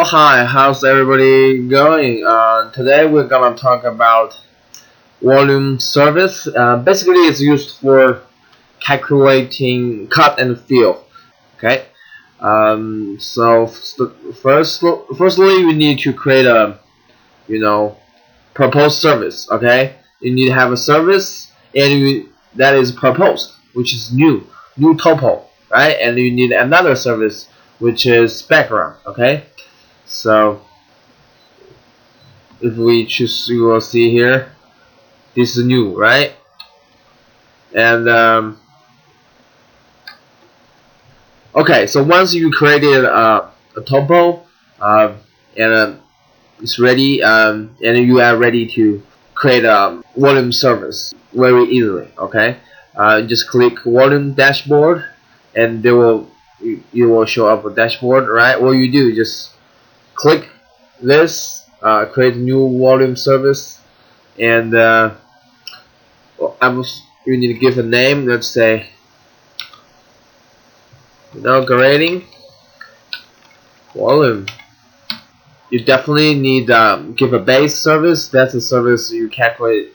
Hi, how's everybody going? Today we're gonna talk about volume service. Basically, it's used for calculating cut and fill. Okay. Firstly, we need to create a, proposed service. Okay. You need to have a service that is proposed, which is new tuple, right? And you need another service, which is background. Okay. So if we choose, you will see here, this is new, right? And okay, so once you created a tuple and it's ready, and you are ready to create a volume service very easily. Okay, just click volume dashboard, and you will show up a dashboard, right? What you do, just click this, create a new volume service, and you need to give a name. Let's say inaugurating volume. You definitely need give a base service. That's a service you calculate,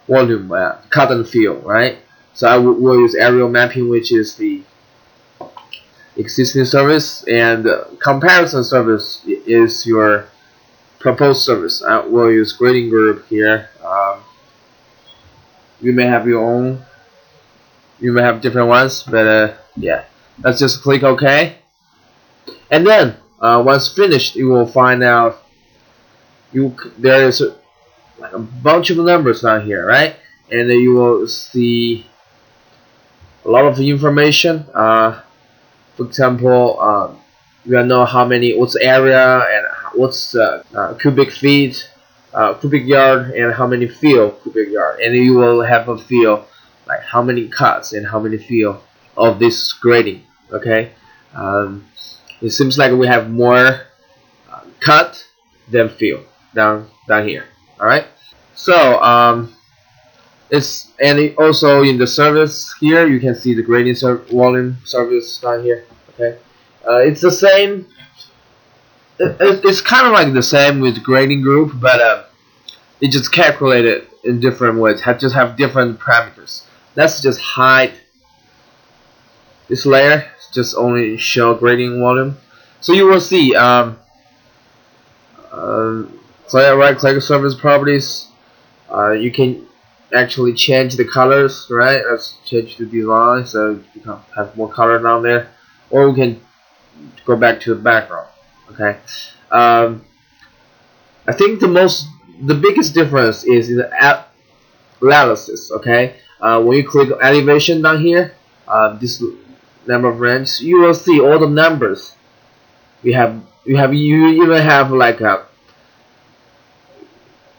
volume, cut and fill, right? So I will use aerial mapping, which is the existing service, and comparison service is your proposed service. I will use grading group here. You may have your own. You may have different ones, but yeah. Let's just click OK, and then once finished, you will find out there is a bunch of numbers down here, right? And then you will see a lot of information. For example, you will know what's the area and what's cubic feet, cubic yard, and how many fill cubic yard, and you will have a feel like how many cuts and how many fill of this grading. Okay, it seems like we have more cut than fill down here. All right, so also in the service here you can see the grading volume service down here. Okay, it's the same. It's kind of like the same with grading group, but it just calculated in different ways. Just have different parameters. Let's just hide this layer. Just only show grading volume. So you will see. So I right click service properties. You can actually change the colors, right? Let's change the design so you can have more color down there, or we can go back to the background. Okay. I think the biggest difference is in the analysis. Okay. When you click elevation down here, this number of range, you will see all the numbers. You even have like a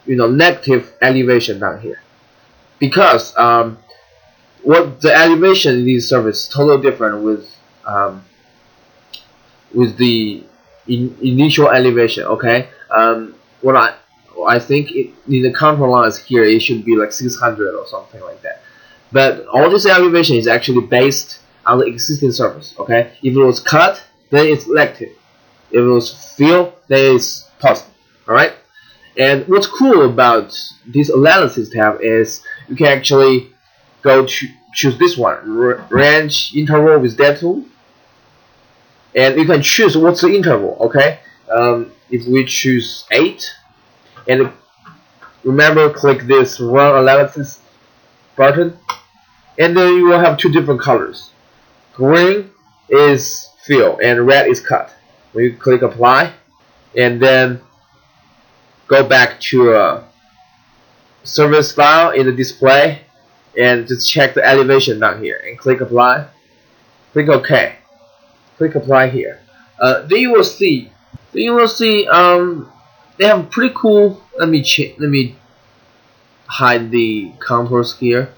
negative elevation down here, because what the elevation in this service is totally different with the initial elevation. Okay, what I think in the control lines here, it should be like 600 or something like that. But all this elevation is actually based on the existing service. Okay, if it was cut, then it's negative. If it was fill, then it's positive. All right. And what's cool about this analysis tab is you can actually go to choose this one, range interval with that tool, and you can choose what's the interval. Okay, if we choose 8, and remember, click this run analysis button, and then you will have two different colors. Green is fill and red is cut. When you click apply, and then go back to service file in the display, and just check the elevation down here and click apply. Click OK. Click apply here. Then you will see they have pretty cool. Let me hide the contours here.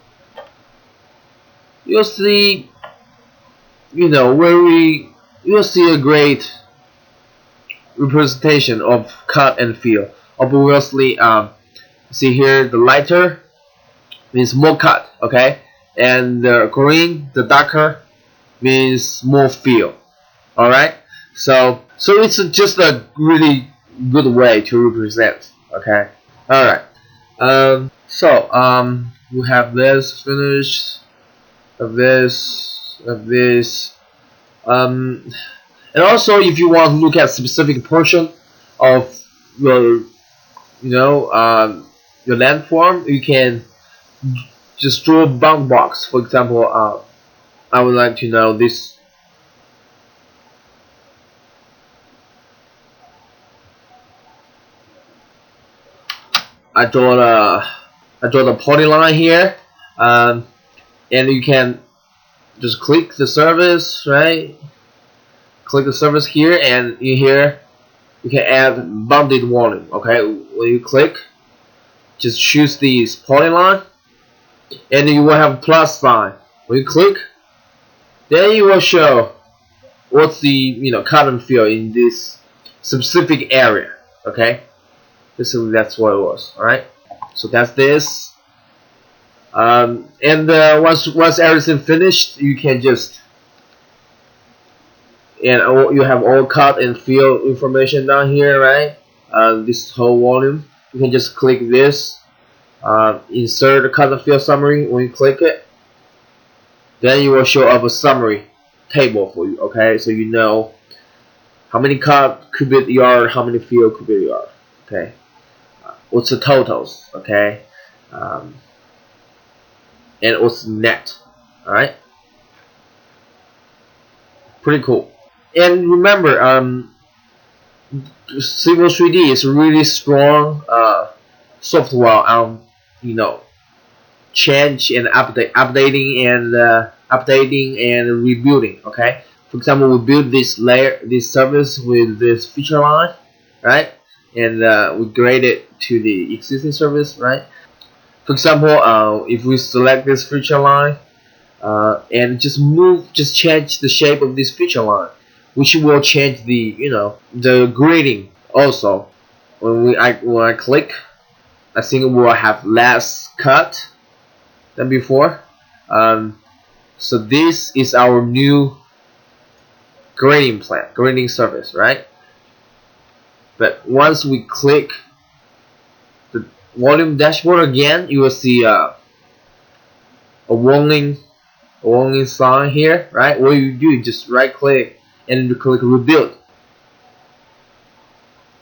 You'll see, you'll see a great representation of cut and fill. Obviously, see here, the lighter means more cut, okay, and the green, the darker, means more fill. All right, so So it's just a really good way to represent. Okay. All right. We have this finished. Of this. Um, and also, if you want to look at specific portion of your, your landform, you can just draw a bound box. For example, I would like to know this. I draw the polyline here, and you can just click the service, right? Click the service here, and here you can add bounded volume. Okay, when you click, just choose this polyline, and you will have a plus sign. When you click, then you will show what's the current field in this specific area. Okay, that's what it was. All right, so that's this. And once everything finished, you can just you have all cut and field information down here, right? This whole volume. You can just click this, insert the cut and field summary. When you click it, then you will show up a summary table for you. Okay, so you know how many cut cubic yard, how many field cubic yard. Okay, what's the totals? Okay, and what's the net? All right, pretty cool. And remember, Civil 3D is really strong software on change and updating and rebuilding. Okay, for example, we build this service with this feature line, right? And we grade it to the existing service, right? For example, if we select this feature line and just change the shape of this feature line, which will change the grading also. When I click, I think it will have less cut than before. So this is our new grading service, right? But once we click the volume dashboard again, you will see a warning sign here, right? What you do, just right click and you click rebuild.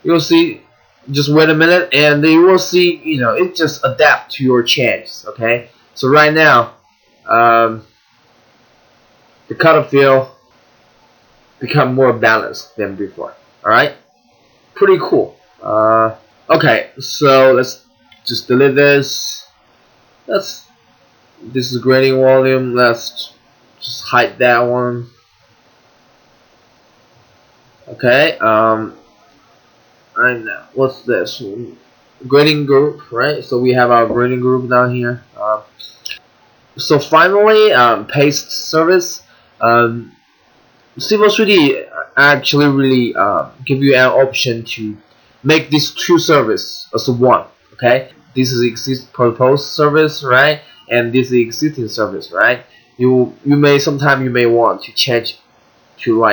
You'll see, just wait a minute, and you will see, it just adapt to your changes. Okay, so right now, the color field become more balanced than before. All right, pretty cool. Okay, so let's just delete this. This is grading volume. Let's just hide that one. Okay, and what's this? Grading group, right? So we have our grading group down here. So finally, paste service. Civil 3D actually really give you an option to make these two services as one. Okay, this is proposed service, right? And this is existing service, right? You may want to change to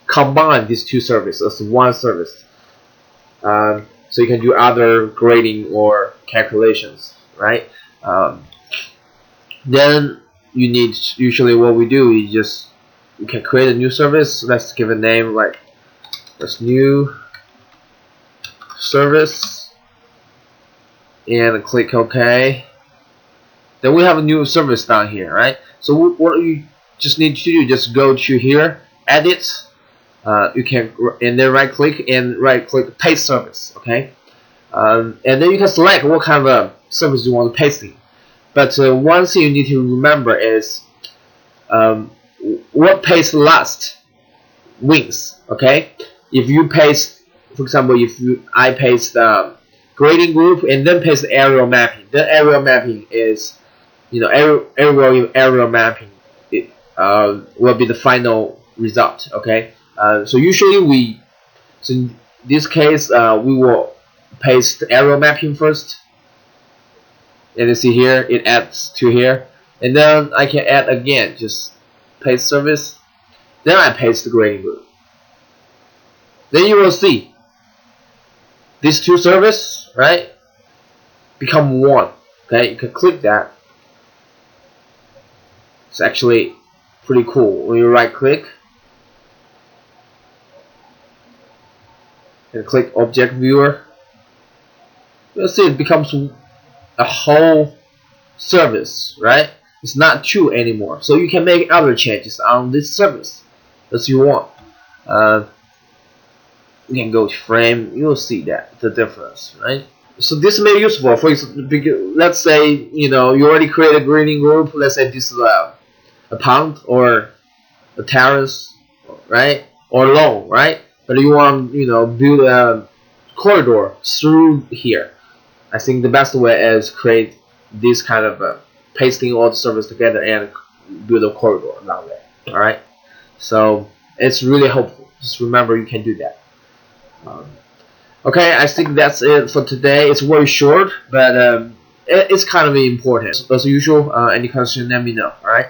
combine these two services as one service. So you can do other grading or calculations, right? Then usually what we do is you can create a new service. Let's give a name like this new service and click OK. Then we have a new service down here, right? So what you just need to do, just go to here, edit. You can and then right click paste service. Okay, and then you can select what kind of service you want to paste in. But one thing you need to remember is what paste last wins. Okay, if you paste, for example, I paste grading group and then paste aerial mapping, then aerial mapping is aerial mapping will be the final result. Okay, so usually in this case we will paste aerial mapping first, and you see here it adds to here, and then I can add again, just paste service, then I paste the grading group. then you will see these two services, right, become one. Okay, you can click that. It's actually pretty cool. When you right click and click object viewer, you'll see it becomes a whole service, right? It's not two anymore, so you can make other changes on this service as you want. You can go to frame, you'll see that the difference, right? So this may be useful for example, let's say you already created a greeting group. Let's say this is a pond or a terrace, right, or lawn, right? But you want build a corridor through here. I think the best way is create this kind of pasting all the servers together and build a corridor down there. All right, so it's really helpful. Just remember you can do that. Okay, I think that's it for today. It's very short, but it's kind of important. As usual, any question, let me know. All right.